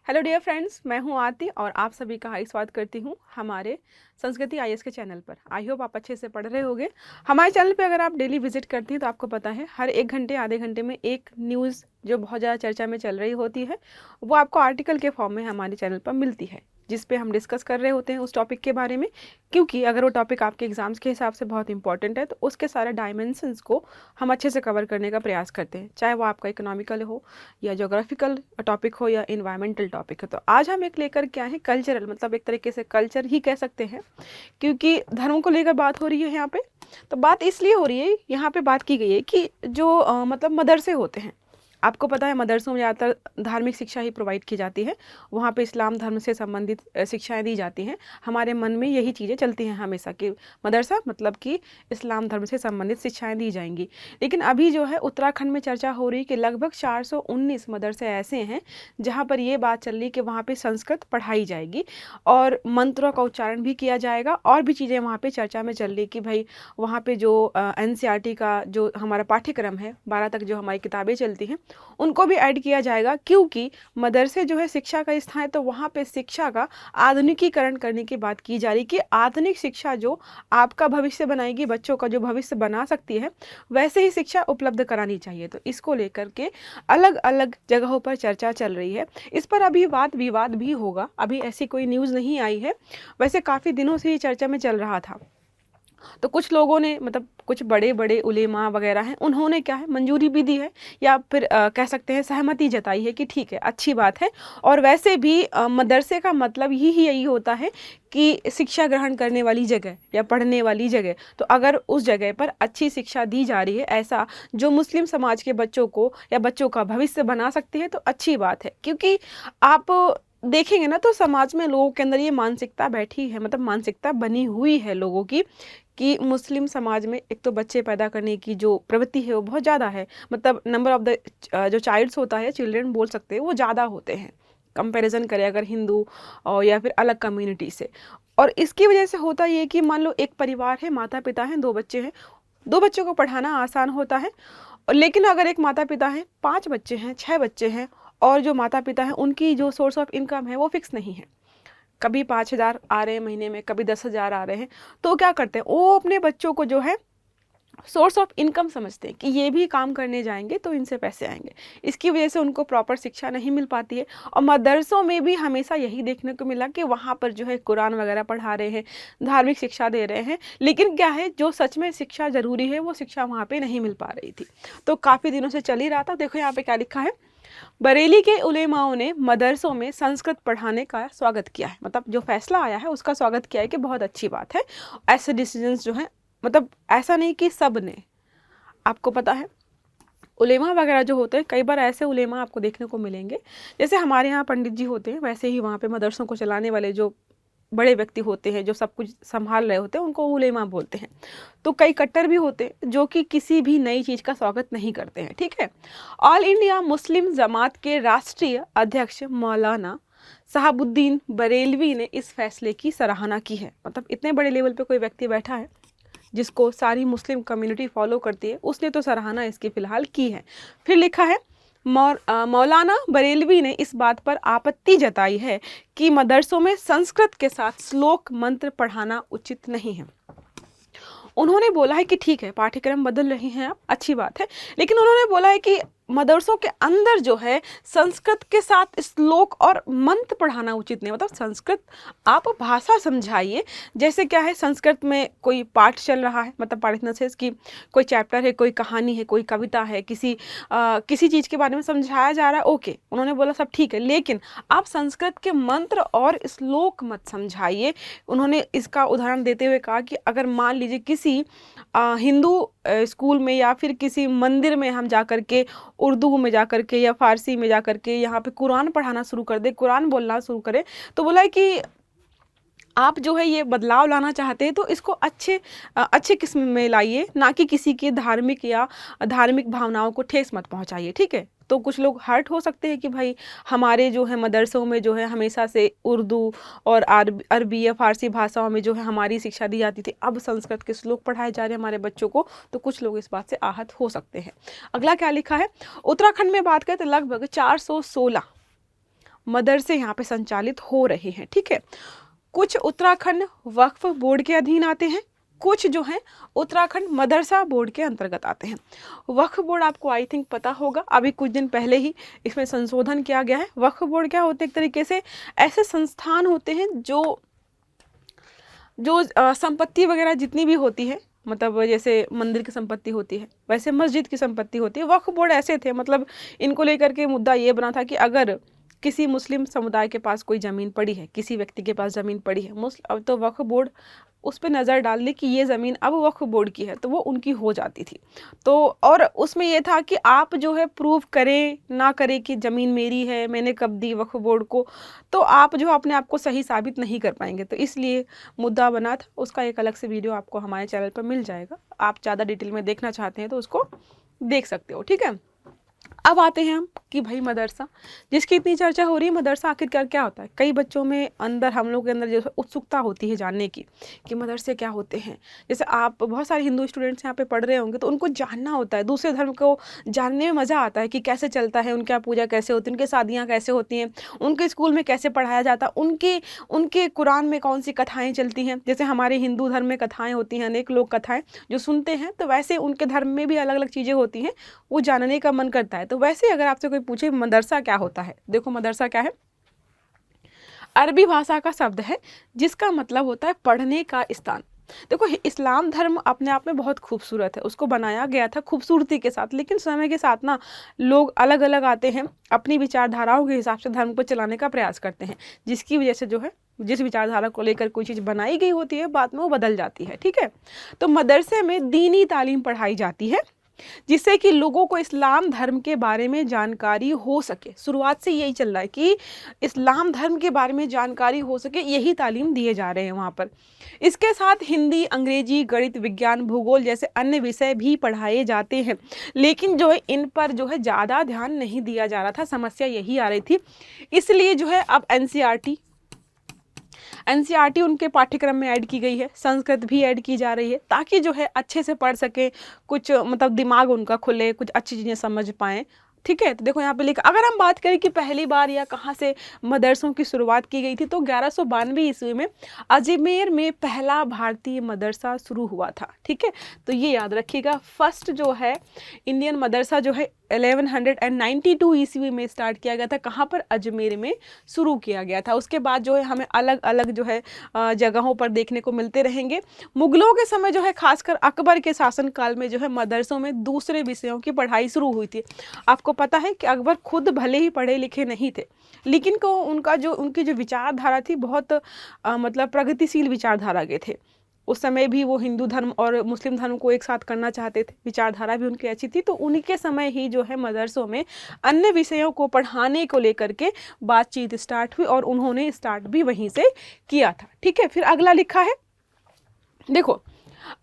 Hello dear friends, मैं हूं आरती और आप सभी का हाई स्वागत करती हूं हमारे संस्कृति आईएएस के चैनल पर। आई होप आप अच्छे से पढ़ रहे होंगे। हमारे चैनल पे अगर आप डेली विजिट करती हैं तो आपको पता है हर एक घंटे आधे घंटे में एक न्यूज़ जो बहुत ज़्यादा चर्चा में चल रही होती है वो आपको आर्टिकल के फॉर्म में हमारे चैनल पर मिलती है, जिस पे हम डिस्कस कर रहे होते हैं उस टॉपिक के बारे में। क्योंकि अगर वो टॉपिक आपके एग्जाम्स के हिसाब से बहुत इंपॉर्टेंट है तो उसके सारे डायमेंशंस को हम अच्छे से कवर करने का प्रयास करते हैं, चाहे वो आपका इकोनॉमिकल हो या जोग्राफिकल टॉपिक हो या इन्वायरमेंटल टॉपिक है। तो आज हम एक लेकर क्या है, कल्चरल, मतलब एक तरीके से कल्चर ही कह सकते हैं, क्योंकि धर्म को लेकर बात हो रही है यहाँ पे। तो बात इसलिए हो रही है, यहाँ पे बात की गई है कि जो मतलब मदरसे होते हैं, आपको पता है मदरसों में ज़्यादातर धार्मिक शिक्षा ही प्रोवाइड की जाती है। वहाँ पे इस्लाम धर्म से संबंधित शिक्षाएं दी जाती हैं। हमारे मन में यही चीज़ें चलती हैं हमेशा कि मदरसा मतलब कि इस्लाम धर्म से संबंधित शिक्षाएं दी जाएंगी। लेकिन अभी जो है उत्तराखंड में चर्चा हो रही कि लगभग 419 मदरसे ऐसे हैं जहाँ पर ये बात चल रही कि वहाँ पर संस्कृत पढ़ाई जाएगी और मंत्रों का उच्चारण भी किया जाएगा। और भी चीज़ें वहाँ पर चर्चा में चल रही कि भाई वहाँ पर जो NCERT का जो हमारा पाठ्यक्रम है, 12 तक जो हमारी किताबें चलती हैं, उनको भी ऐड किया जाएगा। क्योंकि मदरसे जो है शिक्षा का स्थान है, तो वहाँ पे शिक्षा का आधुनिकीकरण करने की बात की जा रही कि आधुनिक शिक्षा जो आपका भविष्य बनाएगी, बच्चों का जो भविष्य बना सकती है, वैसे ही शिक्षा उपलब्ध करानी चाहिए। तो इसको लेकर के अलग अलग जगहों पर चर्चा चल रही है। इस पर अभी वाद विवाद भी होगा, अभी ऐसी कोई न्यूज़ नहीं आई है। वैसे काफ़ी दिनों से ये चर्चा में चल रहा था। तो कुछ लोगों ने, मतलब कुछ बड़े बड़े उलेमा वगैरह हैं, उन्होंने क्या है मंजूरी भी दी है या फिर कह सकते हैं सहमति जताई है कि ठीक है, अच्छी बात है। और वैसे भी मदरसे का मतलब ही यही होता है कि शिक्षा ग्रहण करने वाली जगह या पढ़ने वाली जगह। तो अगर उस जगह पर अच्छी शिक्षा दी जा रही है, ऐसा जो मुस्लिम समाज के बच्चों को या बच्चों का भविष्य बना सकती है, तो अच्छी बात है। क्योंकि आप देखेंगे ना तो समाज में लोगों के अंदर ये मानसिकता बैठी है, मतलब मानसिकता बनी हुई है लोगों की कि मुस्लिम समाज में एक तो बच्चे पैदा करने की जो प्रवृत्ति है वो बहुत ज़्यादा है। मतलब नंबर ऑफ द जो चाइल्ड्स होता है, चिल्ड्रन बोल सकते हैं, वो ज़्यादा होते हैं कंपैरिजन करें अगर हिंदू और या फिर अलग कम्युनिटी से। और इसकी वजह से होता ये कि मान लो एक परिवार है, माता पिता हैं, 2 बच्चे हैं, 2 बच्चों को पढ़ाना आसान होता है। लेकिन अगर एक माता पिता हैं, 5 बच्चे हैं, 6 बच्चे हैं, और जो माता पिता हैं उनकी जो सोर्स ऑफ इनकम है वो फिक्स नहीं है, कभी 5,000 आ रहे हैं महीने में, कभी 10,000 आ रहे हैं, तो क्या करते हैं वो अपने बच्चों को जो है सोर्स ऑफ इनकम समझते हैं कि ये भी काम करने जाएंगे तो इनसे पैसे आएंगे। इसकी वजह से उनको प्रॉपर शिक्षा नहीं मिल पाती है। और मदरसों में भी हमेशा यही देखने को मिला कि वहाँ पर जो है कुरान वगैरह पढ़ा रहे हैं, धार्मिक शिक्षा दे रहे हैं, लेकिन क्या है जो सच में शिक्षा ज़रूरी है वो शिक्षा वहाँ पर नहीं मिल पा रही थी। तो काफ़ी दिनों से चल ही रहा था। देखो यहाँ पर क्या लिखा है, बरेली के उलेमाओं ने मदरसों में संस्कृत पढ़ाने का स्वागत किया है। मतलब जो फैसला आया है उसका स्वागत किया है कि बहुत अच्छी बात है। ऐसे डिसीजंस जो हैं, मतलब ऐसा नहीं कि सब ने, आपको पता है उलेमा वगैरह जो होते हैं, कई बार ऐसे उलेमा आपको देखने को मिलेंगे जैसे हमारे यहाँ पंडित जी होते हैं, वैसे ही वहाँ पे मदरसों को चलाने वाले जो बड़े व्यक्ति होते हैं, जो सब कुछ संभाल रहे होते हैं, उनको उलेमा बोलते हैं। तो कई कट्टर भी होते हैं जो कि किसी भी नई चीज़ का स्वागत नहीं करते हैं, ठीक है। ऑल इंडिया मुस्लिम जमात के राष्ट्रीय अध्यक्ष मौलाना साहबुद्दीन बरेलवी ने इस फैसले की सराहना की है। मतलब इतने बड़े लेवल पे कोई व्यक्ति बैठा है जिसको सारी मुस्लिम कम्युनिटी फॉलो करती है, उसने तो सराहना इसकी फ़िलहाल की है। फिर लिखा है, मौलाना बरेलवी ने इस बात पर आपत्ति जताई है कि मदरसों में संस्कृत के साथ श्लोक मंत्र पढ़ाना उचित नहीं है। उन्होंने बोला है कि ठीक है पाठ्यक्रम बदल रहे हैं आप, अच्छी बात है, लेकिन उन्होंने बोला है कि मदरसों के अंदर जो है संस्कृत के साथ श्लोक और मंत्र पढ़ाना उचित नहीं। मतलब संस्कृत आप भाषा समझाइए, जैसे क्या है संस्कृत में कोई पाठ चल रहा है, मतलब पाठ इन द सेंस कि कोई चैप्टर है, कोई कहानी है, कोई कविता है, किसी चीज़ के बारे में समझाया जा रहा है, ओके, उन्होंने बोला सब ठीक है, लेकिन आप संस्कृत के मंत्र और श्लोक मत समझाइए। उन्होंने इसका उदाहरण देते हुए कहा कि अगर मान लीजिए किसी हिंदू स्कूल में या फिर किसी मंदिर में हम जा कर के उर्दू में जा कर के या फ़ारसी में जा कर के यहाँ पे कुरान पढ़ाना शुरू कर दे, कुरान बोलना शुरू करें, तो बोला है कि आप जो है ये बदलाव लाना चाहते हैं तो इसको अच्छे किस्म में लाइए, ना कि किसी के धार्मिक या धार्मिक भावनाओं को ठेस मत पहुँचाइए, ठीक है। तो कुछ लोग हर्ट हो सकते हैं कि भाई हमारे जो है मदरसों में जो है हमेशा से उर्दू और अरबी या फ़ारसी भाषाओं में जो है हमारी शिक्षा दी जाती थी, अब संस्कृत के श्लोक पढ़ाए जा रहे हैं हमारे बच्चों को, तो कुछ लोग इस बात से आहत हो सकते हैं। अगला क्या लिखा है, उत्तराखंड में बात करें तो लगभग 416 मदरसे यहाँ पे संचालित हो रहे हैं। ठीक है, कुछ उत्तराखंड वक्फ बोर्ड के अधीन आते हैं, कुछ जो है उत्तराखंड मदरसा बोर्ड के अंतर्गत आते हैं। वक्फ बोर्ड आपको आई थिंक पता होगा, अभी कुछ दिन पहले ही इसमें संशोधन किया गया है। वक्फ बोर्ड क्या होते हैं, एक तरीके से ऐसे संस्थान होते हैं जो संपत्ति वगैरह जितनी भी होती है, मतलब जैसे मंदिर की संपत्ति होती है वैसे मस्जिद की संपत्ति होती है। वक्फ बोर्ड ऐसे थे, मतलब इनको लेकर के मुद्दा ये बना था कि अगर किसी मुस्लिम समुदाय के पास कोई ज़मीन पड़ी है, किसी व्यक्ति के पास ज़मीन पड़ी है अब तो वक्फ बोर्ड उस पर नज़र डाल ली कि ये ज़मीन अब वक्फ बोर्ड की है, तो वो उनकी हो जाती थी। तो और उसमें ये था कि आप जो है प्रूव करें ना करें कि ज़मीन मेरी है, मैंने कब दी वक्फ बोर्ड को, तो आप जो अपने आप को सही साबित नहीं कर पाएंगे। तो इसलिए मुद्दा बना था। उसका एक अलग से वीडियो आपको हमारे चैनल पर मिल जाएगा, आप ज़्यादा डिटेल में देखना चाहते हैं तो उसको देख सकते हो। ठीक है, अब आते हैं हम कि भाई मदरसा जिसकी इतनी चर्चा हो रही है, मदरसा आखिरकार क्या होता है। कई बच्चों में अंदर, हम लोग के अंदर जो उत्सुकता होती है जानने की कि मदरसे क्या होते हैं। जैसे आप बहुत सारे हिंदू स्टूडेंट्स यहाँ पे पढ़ रहे होंगे तो उनको जानना होता है, दूसरे धर्म को जानने में मज़ा आता है कि कैसे चलता है, उनकी पूजा कैसे होती है, उनकी शादियाँ कैसे होती हैं, उनके स्कूल में कैसे पढ़ाया जाता है, उनके कुरान में कौन सी कथाएँ चलती हैं। जैसे हमारे हिंदू धर्म में कथाएँ होती हैं, अनेक लोग कथाएँ जो सुनते हैं, तो वैसे उनके धर्म में भी अलग अलग चीज़ें होती हैं, वो जानने का मन करता है। तो वैसे अगर आपसे कोई पूछे मदरसा क्या होता है, देखो मदरसा क्या है, अरबी भाषा का शब्द है जिसका मतलब होता है पढ़ने का स्थान। देखो इस्लाम धर्म अपने आप में बहुत खूबसूरत है, उसको बनाया गया था खूबसूरती के साथ, लेकिन समय के साथ ना लोग अलग अलग आते हैं, अपनी विचारधाराओं के हिसाब से धर्म को चलाने का प्रयास करते हैं, जिसकी वजह से जो है जिस विचारधारा को लेकर कोई चीज़ बनाई गई होती है बाद में वो बदल जाती है। ठीक है, तो मदरसे में दीनी तालीम पढ़ाई जाती है जिससे कि लोगों को इस्लाम धर्म के बारे में जानकारी हो सके। शुरुआत से यही चल रहा है कि इस्लाम धर्म के बारे में जानकारी हो सके, यही तालीम दिए जा रहे हैं वहाँ पर। इसके साथ हिंदी, अंग्रेजी, गणित, विज्ञान, भूगोल जैसे अन्य विषय भी पढ़ाए जाते हैं, लेकिन जो है इन पर जो है ज़्यादा ध्यान नहीं दिया जा रहा था, समस्या यही आ रही थी। इसलिए जो है अब एनसीईआरटी उनके पाठ्यक्रम में ऐड की गई है, संस्कृत भी ऐड की जा रही है ताकि जो है अच्छे से पढ़ सके, कुछ मतलब दिमाग उनका खुले, कुछ अच्छी चीज़ें समझ पाएँ। ठीक है, तो देखो यहाँ पे लिखा, अगर हम बात करें कि पहली बार या कहाँ से मदरसों की शुरुआत की गई थी, तो 1192 ईस्वी में अजमेर में पहला भारतीय मदरसा शुरू हुआ था। ठीक है, तो ये याद रखिएगा, फर्स्ट जो है इंडियन मदरसा जो है 1192 ईस्वी में स्टार्ट किया गया था। कहाँ पर? अजमेर में शुरू किया गया था। उसके बाद जो है हमें अलग अलग जो है जगहों पर देखने को मिलते रहेंगे। मुगलों के समय जो है खासकर अकबर के शासनकाल में जो है मदरसों में दूसरे विषयों की पढ़ाई शुरू हुई थी। आपको पता है कि अकबर खुद भले ही पढ़े लिखे नहीं थे, लेकिन उनकी जो विचारधारा थी बहुत मतलब प्रगतिशील विचारधारा के थे। उस समय भी वो हिंदू धर्म और मुस्लिम धर्म को एक साथ करना चाहते थे, विचारधारा भी उनकी अच्छी थी। तो उन्हीं के समय ही जो है मदरसों में अन्य विषयों को पढ़ाने को लेकर के बातचीत स्टार्ट हुई और उन्होंने स्टार्ट भी वहीं से किया था। ठीक है, फिर अगला लिखा है, देखो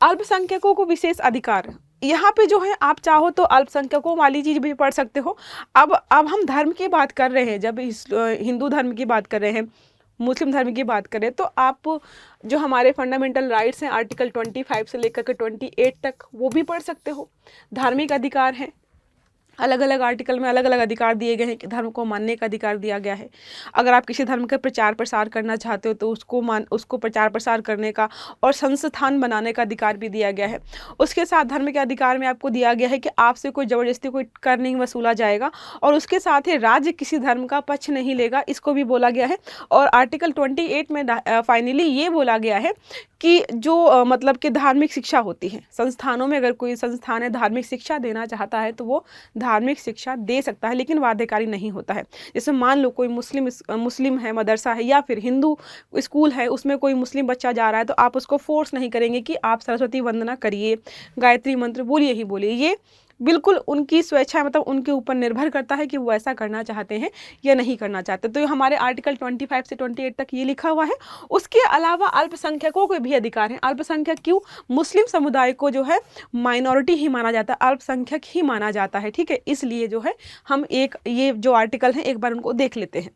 अल्पसंख्यकों को विशेष अधिकार। यहाँ पे जो है आप चाहो तो अल्पसंख्यकों वाली चीज़ भी पढ़ सकते हो। अब हम धर्म की बात कर रहे हैं, जब हिंदू धर्म की बात कर रहे हैं, मुस्लिम धर्म की बात करें, तो आप जो हमारे फंडामेंटल राइट्स हैं आर्टिकल 25 से लेकर के 28 तक वो भी पढ़ सकते हो। धार्मिक अधिकार हैं, अलग अलग आर्टिकल में अलग अलग अधिकार दिए गए हैं कि धर्म को मानने का अधिकार दिया गया है। अगर आप किसी धर्म का प्रचार प्रसार करना चाहते हो तो उसको प्रचार प्रसार करने का और संस्थान बनाने का अधिकार भी दिया गया है। उसके साथ धर्म के अधिकार में आपको दिया गया है कि आपसे कोई ज़बरदस्ती कोई कर नहीं वसूला जाएगा, और उसके साथ ही राज्य किसी धर्म का पक्ष नहीं लेगा, इसको भी बोला गया है। और आर्टिकल 28 में फाइनली ये बोला गया है कि जो मतलब कि धार्मिक शिक्षा होती है संस्थानों में, अगर कोई संस्थान है धार्मिक शिक्षा देना चाहता है तो वो धार्मिक शिक्षा दे सकता है, लेकिन बाध्यकारी नहीं होता है। जैसे मान लो कोई मुस्लिम है, मदरसा है, या फिर हिंदू स्कूल है, उसमें कोई मुस्लिम बच्चा जा रहा है तो आप उसको फोर्स नहीं करेंगे कि आप सरस्वती वंदना करिए, गायत्री मंत्र बोलिए ही बोलिए। ये बिल्कुल उनकी स्वेच्छा है, मतलब उनके ऊपर निर्भर करता है कि वो ऐसा करना चाहते हैं या नहीं करना चाहते। तो हमारे आर्टिकल 25 से 28 तक ये लिखा हुआ है। उसके अलावा अल्पसंख्यकों को भी अधिकार हैं। अल्पसंख्यक क्यों? मुस्लिम समुदाय को जो है माइनॉरिटी ही माना जाता है, अल्पसंख्यक ही माना जाता है। ठीक है, इसलिए जो है हम ये जो आर्टिकल हैं एक बार उनको देख लेते हैं।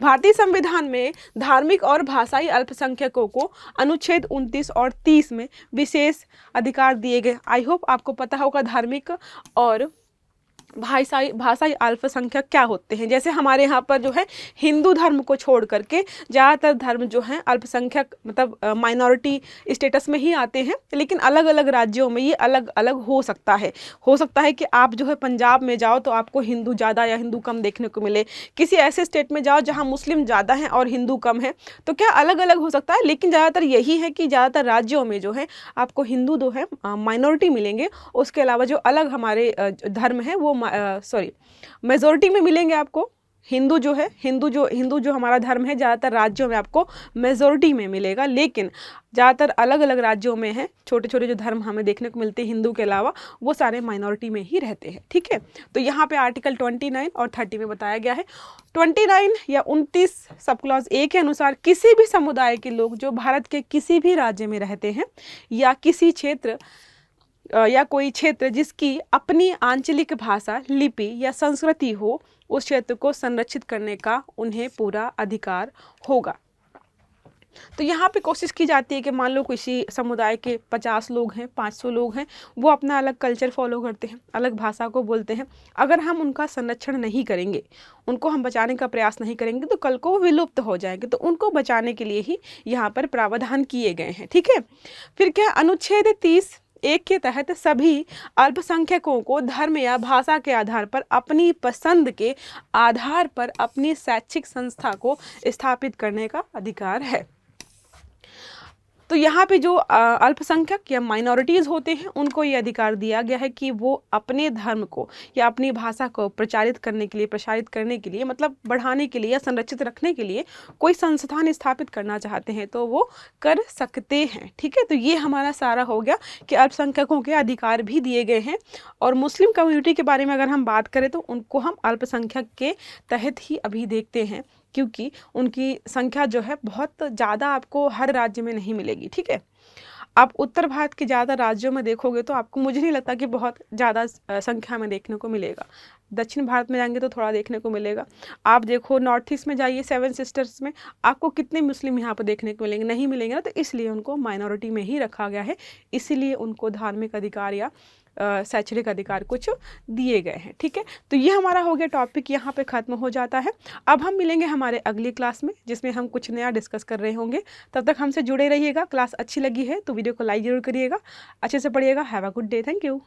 भारतीय संविधान में धार्मिक और भाषाई अल्पसंख्यकों को अनुच्छेद 29 और 30 में विशेष अधिकार दिए गए। आई होप आपको पता होगा धार्मिक और भाषाई भाषाई अल्पसंख्यक क्या होते हैं। जैसे हमारे यहाँ पर जो है हिंदू धर्म को छोड़ करके ज़्यादातर धर्म जो हैं अल्पसंख्यक मतलब माइनॉरिटी स्टेटस में ही आते हैं, लेकिन अलग अलग राज्यों में ये अलग अलग हो सकता है। हो सकता है कि आप जो है पंजाब में जाओ तो आपको हिंदू ज़्यादा या हिंदू कम देखने को मिले, किसी ऐसे स्टेट में जाओ जहाँ मुस्लिम ज़्यादा हैं और हिंदू कम है, तो क्या अलग अलग हो सकता है। लेकिन ज़्यादातर यही है कि ज़्यादातर राज्यों में जो है आपको हिंदू जो है माइनॉरिटी मिलेंगे, उसके अलावा जो अलग हमारे धर्म है वो मेजोरिटी में मिलेंगे आपको। हिंदू जो हमारा धर्म है ज़्यादातर राज्यों में आपको मेजोरिटी में मिलेगा, लेकिन ज़्यादातर अलग अलग राज्यों में है छोटे छोटे जो धर्म हमें देखने को मिलते हैं हिंदू के अलावा, वो सारे माइनॉरिटी में ही रहते हैं। ठीक है, तो यहाँ पे आर्टिकल 29 और 30 में बताया गया है। 29 या 29 सब क्लॉज ए के अनुसार किसी भी समुदाय के लोग जो भारत के किसी भी राज्य में रहते हैं या किसी क्षेत्र या कोई क्षेत्र जिसकी अपनी आंचलिक भाषा, लिपि या संस्कृति हो, उस क्षेत्र को संरक्षित करने का उन्हें पूरा अधिकार होगा। तो यहाँ पे कोशिश की जाती है कि मान लो किसी समुदाय के 50 लोग हैं, 500 लोग हैं, वो अपना अलग कल्चर फॉलो करते हैं, अलग भाषा को बोलते हैं। अगर हम उनका संरक्षण नहीं करेंगे, उनको हम बचाने का प्रयास नहीं करेंगे, तो कल को वो विलुप्त हो जाएंगे। तो उनको बचाने के लिए ही यहाँ पर प्रावधान किए गए हैं। ठीक है, फिर क्या, अनुच्छेद 30(1) के तहत सभी अल्पसंख्यकों को धर्म या भाषा के आधार पर अपनी पसंद के आधार पर अपनी शैक्षिक संस्था को स्थापित करने का अधिकार है। तो यहाँ पे जो अल्पसंख्यक या माइनॉरिटीज़ होते हैं उनको ये अधिकार दिया गया है कि वो अपने धर्म को या अपनी भाषा को प्रसारित करने के लिए मतलब बढ़ाने के लिए या संरक्षित रखने के लिए कोई संस्थान स्थापित करना चाहते हैं तो वो कर सकते हैं। ठीक है, तो ये हमारा सारा हो गया कि अल्पसंख्यकों के अधिकार भी दिए गए हैं। और मुस्लिम कम्युनिटी के बारे में अगर हम बात करें तो उनको हम अल्पसंख्यक के तहत ही अभी देखते हैं, क्योंकि उनकी संख्या जो है बहुत ज़्यादा आपको हर राज्य में नहीं मिलेगी। ठीक है, आप उत्तर भारत के ज़्यादा राज्यों में देखोगे तो आपको, मुझे नहीं लगता कि बहुत ज़्यादा संख्या में देखने को मिलेगा। दक्षिण भारत में जाएंगे तो थोड़ा देखने को मिलेगा। आप देखो नॉर्थ ईस्ट में जाइए, 7 सिस्टर्स में, आपको कितने मुस्लिम यहाँ पर देखने को मिलेंगे, नहीं मिलेंगे ना। तो इसलिए उनको माइनॉरिटी में ही रखा गया है, इसीलिए उनको धार्मिक अधिकार या शैक्षणिक अधिकार कुछ दिए गए हैं। ठीक है, तो ये हमारा हो गया टॉपिक, यहाँ पे ख़त्म हो जाता है। अब हम मिलेंगे हमारे अगली क्लास में जिसमें हम कुछ नया डिस्कस कर रहे होंगे। तब तक हमसे जुड़े रहिएगा। क्लास अच्छी लगी है तो वीडियो को लाइक ज़रूर करिएगा, अच्छे से पढ़िएगा। Have a good day, thank you.